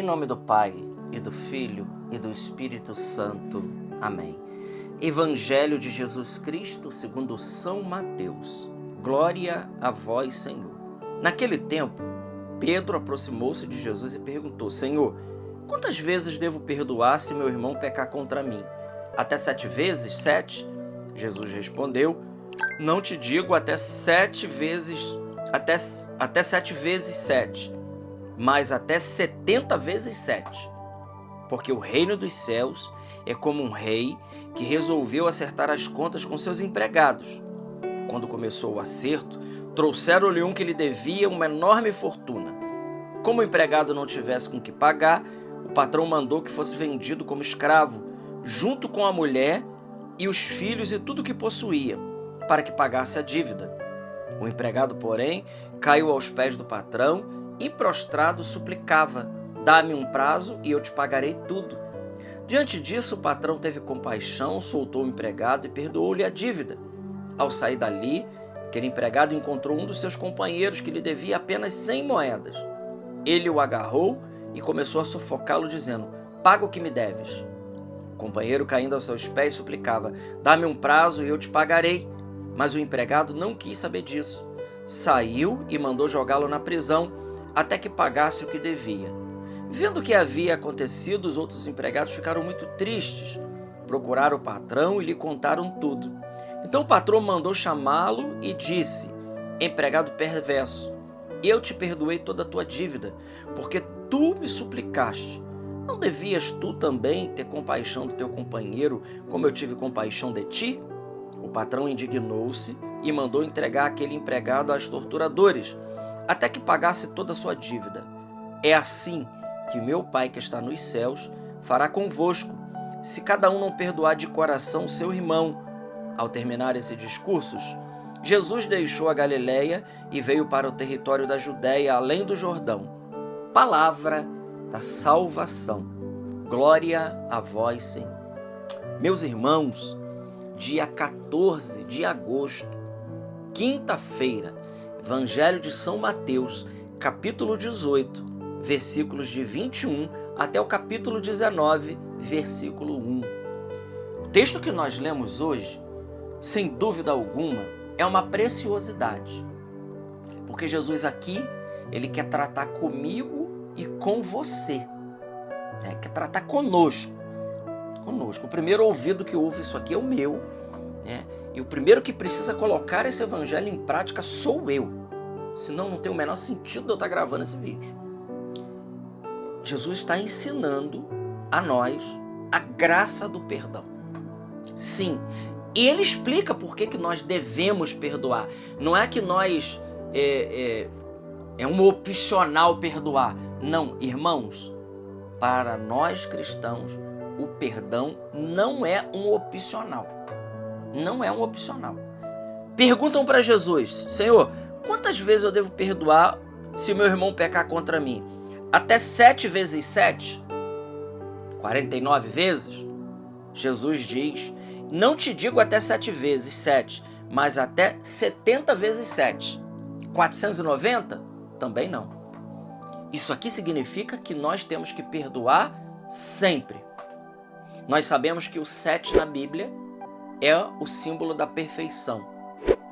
nome do Pai, e do Filho, e do Espírito Santo. Amém. Evangelho de Jesus Cristo segundo São Mateus. Glória a vós, Senhor. Naquele tempo, Pedro aproximou-se de Jesus e perguntou: Senhor, quantas vezes devo perdoar se meu irmão pecar contra mim? Até 7 vezes? 7? Jesus respondeu: não te digo até 7 vezes, até 7 vezes 7, mas até 70 vezes 7. Porque o reino dos céus é como um rei que resolveu acertar as contas com seus empregados. Quando começou o acerto, trouxeram-lhe um que lhe devia uma enorme fortuna. Como o empregado não tivesse com que pagar, o patrão mandou que fosse vendido como escravo, junto com a mulher e os filhos e tudo que possuía, para que pagasse a dívida. O empregado, porém, caiu aos pés do patrão e, prostrado, suplicava: dá-me um prazo e eu te pagarei tudo. Diante disso, o patrão teve compaixão, soltou o empregado e perdoou-lhe a dívida. Ao sair dali, aquele empregado encontrou um dos seus companheiros que lhe devia apenas 100 moedas. Ele o agarrou e começou a sufocá-lo, dizendo: paga o que me deves. O companheiro, caindo aos seus pés, suplicava: dá-me um prazo e eu te pagarei. Mas o empregado não quis saber disso. Saiu e mandou jogá-lo na prisão até que pagasse o que devia. Vendo o que havia acontecido, os outros empregados ficaram muito tristes. Procuraram o patrão e lhe contaram tudo. Então o patrão mandou chamá-lo e disse: empregado perverso, eu te perdoei toda a tua dívida, porque tu me suplicaste. Não devias tu também ter compaixão do teu companheiro, como eu tive compaixão de ti? O patrão indignou-se e mandou entregar aquele empregado aos torturadores, até que pagasse toda a sua dívida. É assim que o meu Pai que está nos céus fará convosco, se cada um não perdoar de coração seu irmão. Ao terminar esses discursos, Jesus deixou a Galileia e veio para o território da Judéia, além do Jordão. Palavra da salvação. Glória a vós, Senhor. Meus irmãos, dia 14 de agosto, quinta-feira, Evangelho de São Mateus, capítulo 18, versículos de 21 até o capítulo 19, versículo 1. O texto que nós lemos hoje, sem dúvida alguma, é uma preciosidade, porque Jesus aqui, ele quer tratar comigo e com você, né? Quer tratar conosco. O primeiro ouvido que ouve isso aqui é o meu, né? E o primeiro que precisa colocar esse evangelho em prática sou eu, senão não tem o menor sentido de eu estar gravando esse vídeo. Jesus está ensinando a nós a graça do perdão. Sim, e ele explica por que nós devemos perdoar. Não é que nós é um opcional perdoar. Não, irmãos, para nós cristãos, o perdão não é um opcional. Não é um opcional. Perguntam para Jesus: Senhor, quantas vezes eu devo perdoar se o meu irmão pecar contra mim? Até 7 vezes 7? 49 vezes? Jesus diz: não te digo até 7 vezes 7, mas até 70 vezes 7. 490? Também não. Isso aqui significa que nós temos que perdoar sempre. Nós sabemos que o 7 na Bíblia é o símbolo da perfeição.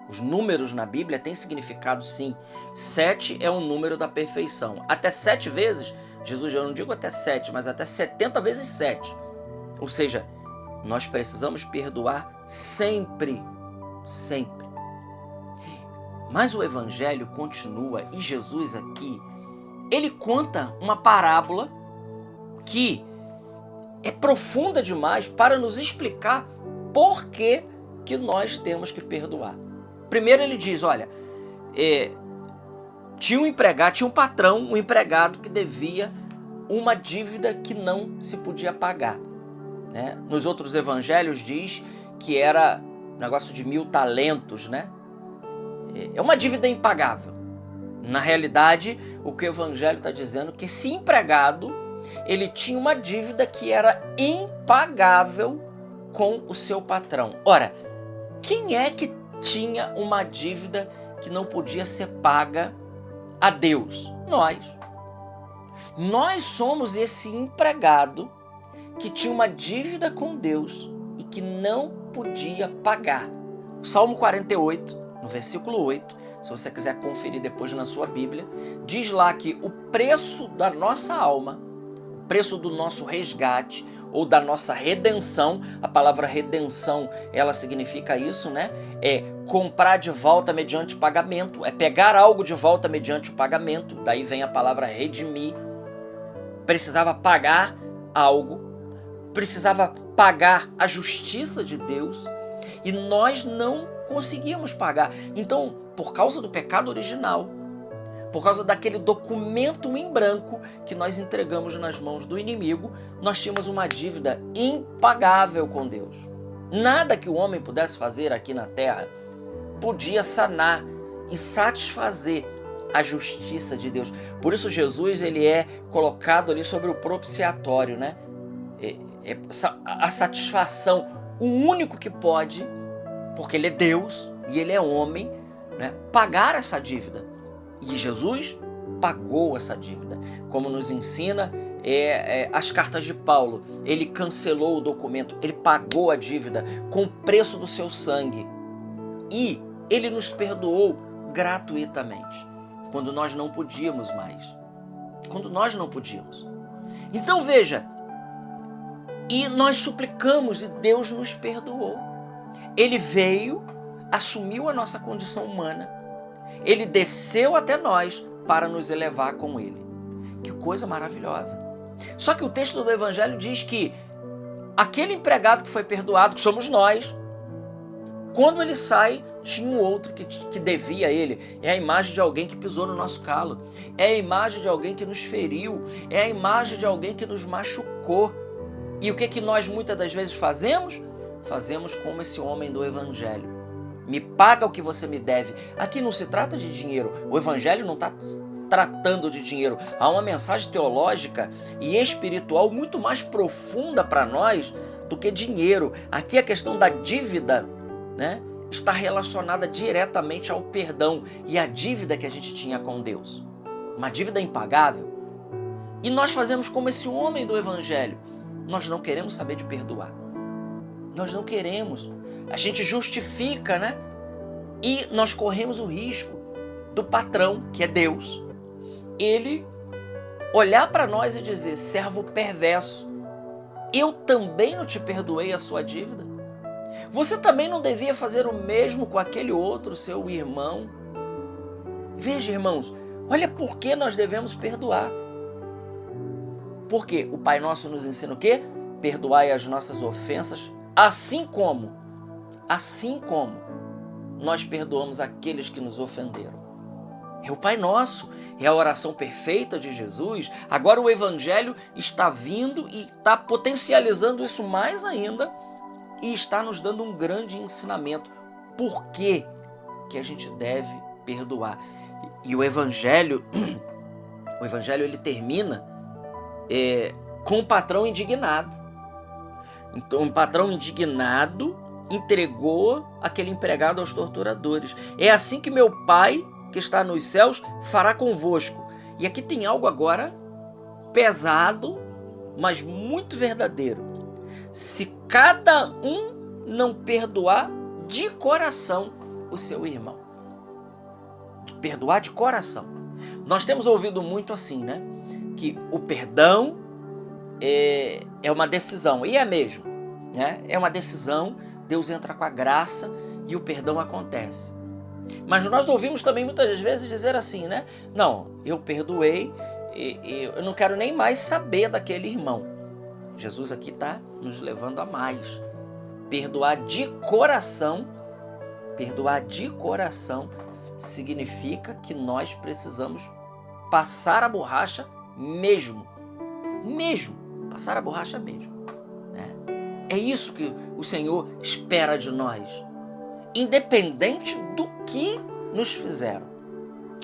Os números na Bíblia têm significado, sim. 7 é o número da perfeição. Até 7 vezes, Jesus, eu não digo até 7, mas até 70 vezes 7. Ou seja, nós precisamos perdoar sempre, sempre. Mas o Evangelho continua e Jesus aqui, ele conta uma parábola que é profunda demais para nos explicar por que nós temos que perdoar. Primeiro ele diz, olha, tinha um patrão, um empregado que devia uma dívida que não se podia pagar, né? Nos outros evangelhos diz que era um negócio de 1000 talentos, né? É uma dívida impagável. Na realidade, o que o evangelho está dizendo é que esse empregado, ele tinha uma dívida que era impagável com o seu patrão. Ora, quem é que tinha uma dívida que não podia ser paga a Deus? Nós. Nós somos esse empregado que tinha uma dívida com Deus e que não podia pagar. O Salmo 48, no versículo 8, se você quiser conferir depois na sua Bíblia, diz lá que o preço da nossa alma, o preço do nosso resgate ou da nossa redenção, a palavra redenção, ela significa isso, né? É comprar de volta mediante pagamento, é pegar algo de volta mediante o pagamento, daí vem a palavra redimir. Precisava pagar algo, precisava pagar a justiça de Deus e nós não conseguíamos pagar. Então, por causa do pecado original, por causa daquele documento em branco que nós entregamos nas mãos do inimigo, nós tínhamos uma dívida impagável com Deus. Nada que o homem pudesse fazer aqui na terra podia sanar e satisfazer a justiça de Deus. Por isso Jesus ele é colocado ali sobre o propiciatório, né? A satisfação, o único que pode, porque ele é Deus e ele é homem, né, pagar essa dívida. E Jesus pagou essa dívida. Como nos ensina as cartas de Paulo, ele cancelou o documento, ele pagou a dívida com o preço do seu sangue. E ele nos perdoou gratuitamente, quando nós não podíamos mais. Quando nós não podíamos. Então veja, e nós suplicamos e Deus nos perdoou. Ele veio, assumiu a nossa condição humana, ele desceu até nós para nos elevar com ele. Que coisa maravilhosa. Só que o texto do Evangelho diz que aquele empregado que foi perdoado, que somos nós, quando ele sai, tinha um outro que devia a ele. É a imagem de alguém que pisou no nosso calo. É a imagem de alguém que nos feriu. É a imagem de alguém que nos machucou. E o que nós muitas das vezes fazemos? Fazemos como esse homem do Evangelho. Me paga o que você me deve. Aqui não se trata de dinheiro. O Evangelho não está tratando de dinheiro. Há uma mensagem teológica e espiritual muito mais profunda para nós do que dinheiro. Aqui a questão da dívida, né, está relacionada diretamente ao perdão e à dívida que a gente tinha com Deus. Uma dívida impagável. E nós fazemos como esse homem do Evangelho. Nós não queremos saber de perdoar. Nós não queremos. A gente justifica, né? E nós corremos o risco do patrão, que é Deus, ele olhar para nós e dizer: servo perverso, eu também não te perdoei a sua dívida? Você também não devia fazer o mesmo com aquele outro, seu irmão? Veja, irmãos, olha por que nós devemos perdoar. Porque o Pai Nosso nos ensina o quê? Perdoai as nossas ofensas, assim como nós perdoamos aqueles que nos ofenderam. É o Pai Nosso, é a oração perfeita de Jesus. Agora o Evangelho está vindo e está potencializando isso mais ainda e está nos dando um grande ensinamento. Por que a gente deve perdoar? E o Evangelho ele termina com o patrão indignado. Então, o patrão indignado entregou aquele empregado aos torturadores. É assim que meu Pai, que está nos céus, fará convosco. E aqui tem algo agora pesado, mas muito verdadeiro. Se cada um não perdoar de coração o seu irmão. Perdoar de coração. Nós temos ouvido muito assim, né? Que o perdão é uma decisão. E é mesmo, né? É uma decisão. Deus entra com a graça e o perdão acontece. Mas nós ouvimos também muitas vezes dizer assim, né? Não, eu perdoei e eu não quero nem mais saber daquele irmão. Jesus aqui está nos levando a mais. Perdoar de coração significa que nós precisamos passar a borracha mesmo. Passar a borracha mesmo. É isso que o Senhor espera de nós. Independente do que nos fizeram.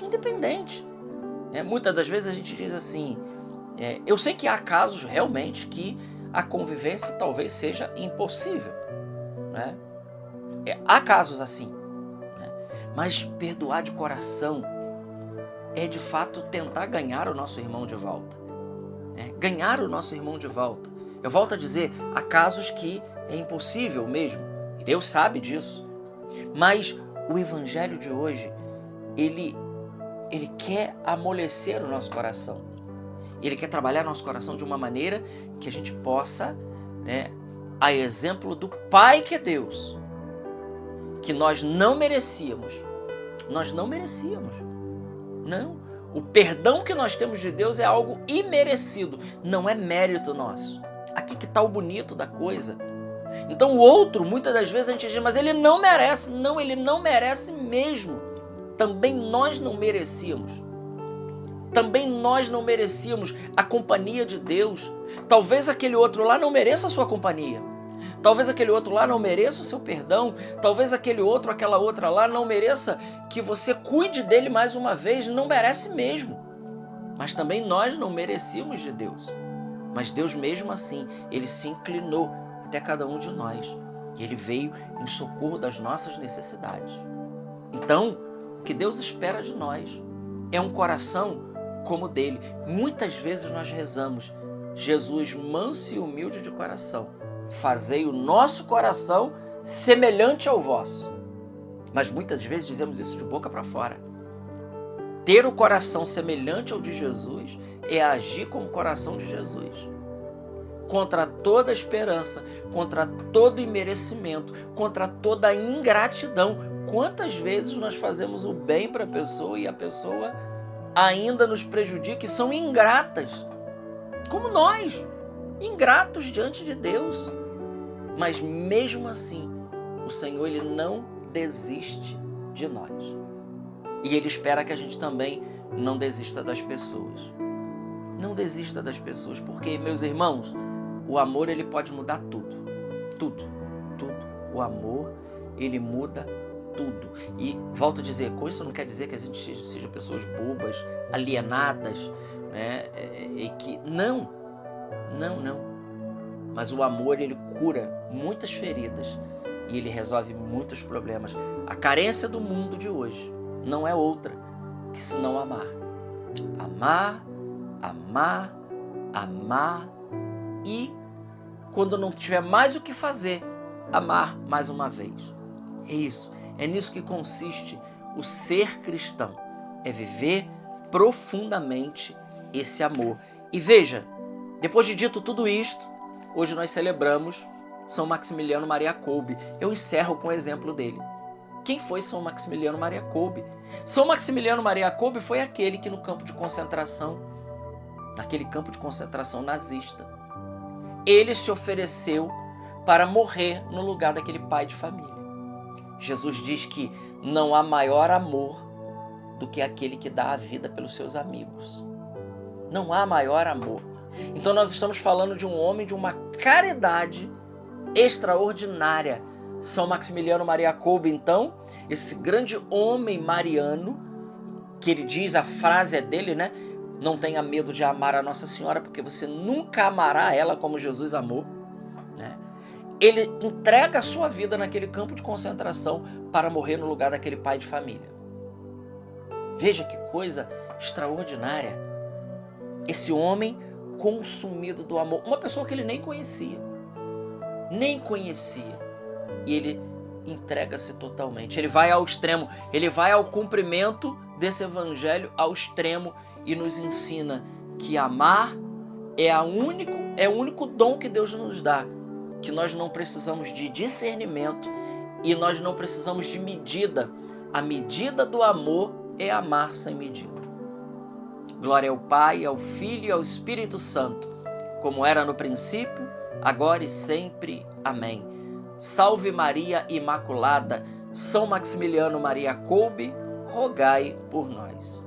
Independente. Muitas das vezes a gente diz assim, eu sei que há casos realmente que a convivência talvez seja impossível. Né? Há casos assim. Né? Mas perdoar de coração é de fato tentar ganhar o nosso irmão de volta. né? Ganhar o nosso irmão de volta. Eu volto a dizer, há casos que é impossível mesmo, e Deus sabe disso, mas o evangelho de hoje, ele quer amolecer o nosso coração, ele quer trabalhar nosso coração de uma maneira que a gente possa, né, a exemplo do Pai que é Deus, que nós não merecíamos, não, o perdão que nós temos de Deus é algo imerecido, não é mérito nosso. Aqui que está o bonito da coisa. Então o outro, muitas das vezes a gente diz, mas ele não merece. Não, ele não merece mesmo. Também nós não merecíamos. Também nós não merecíamos a companhia de Deus. Talvez aquele outro lá não mereça a sua companhia. Talvez aquele outro lá não mereça o seu perdão. Talvez aquele outro, aquela outra lá não mereça que você cuide dele mais uma vez. Não merece mesmo. Mas também nós não merecíamos de Deus. Mas Deus mesmo assim, ele se inclinou até cada um de nós. E ele veio em socorro das nossas necessidades. Então, o que Deus espera de nós é um coração como o dele. Muitas vezes nós rezamos, Jesus manso e humilde de coração, fazei o nosso coração semelhante ao vosso. Mas muitas vezes dizemos isso de boca para fora. Ter o coração semelhante ao de Jesus é agir como o coração de Jesus. Contra toda esperança, contra todo imerecimento, contra toda ingratidão. Quantas vezes nós fazemos o bem para a pessoa e a pessoa ainda nos prejudica e são ingratas, como nós, ingratos diante de Deus. Mas mesmo assim, o Senhor ele não desiste de nós. E Ele espera que a gente também não desista das pessoas. Não desista das pessoas, porque, meus irmãos, o amor ele pode mudar tudo. Tudo. O amor, ele muda tudo. E volto a dizer, com isso não quer dizer que a gente seja pessoas bobas, alienadas, né? E que não. Mas o amor ele cura muitas feridas e ele resolve muitos problemas. A carência do mundo de hoje não é outra que senão amar. Amar e quando não tiver mais o que fazer, amar mais uma vez. É isso, é nisso que consiste o ser cristão. É viver profundamente esse amor. E veja, depois de dito tudo isto, hoje nós celebramos São Maximiliano Maria Kolbe. Eu encerro com o exemplo dele. Quem foi São Maximiliano Maria Kolbe? São Maximiliano Maria Kolbe foi aquele que no campo de concentração, naquele campo de concentração nazista, ele se ofereceu para morrer no lugar daquele pai de família. Jesus diz que não há maior amor do que aquele que dá a vida pelos seus amigos. Não há maior amor. Então nós estamos falando de um homem de uma caridade extraordinária. São Maximiliano Maria Kolbe, então, esse grande homem mariano, que ele diz, a frase é dele, né? Não tenha medo de amar a Nossa Senhora, porque você nunca amará ela como Jesus amou, né? Ele entrega a sua vida naquele campo de concentração para morrer no lugar daquele pai de família. Veja que coisa extraordinária. Esse homem consumido do amor, uma pessoa que ele nem conhecia. E ele entrega-se totalmente. Ele vai ao extremo, ele vai ao cumprimento desse evangelho ao extremo e nos ensina que amar é o único dom que Deus nos dá, que nós não precisamos de discernimento e nós não precisamos de medida. A medida do amor é amar sem medida. Glória ao Pai, ao Filho e ao Espírito Santo, como era no princípio, agora e sempre. Amém. Salve Maria Imaculada, São Maximiliano Maria Kolbe, rogai por nós.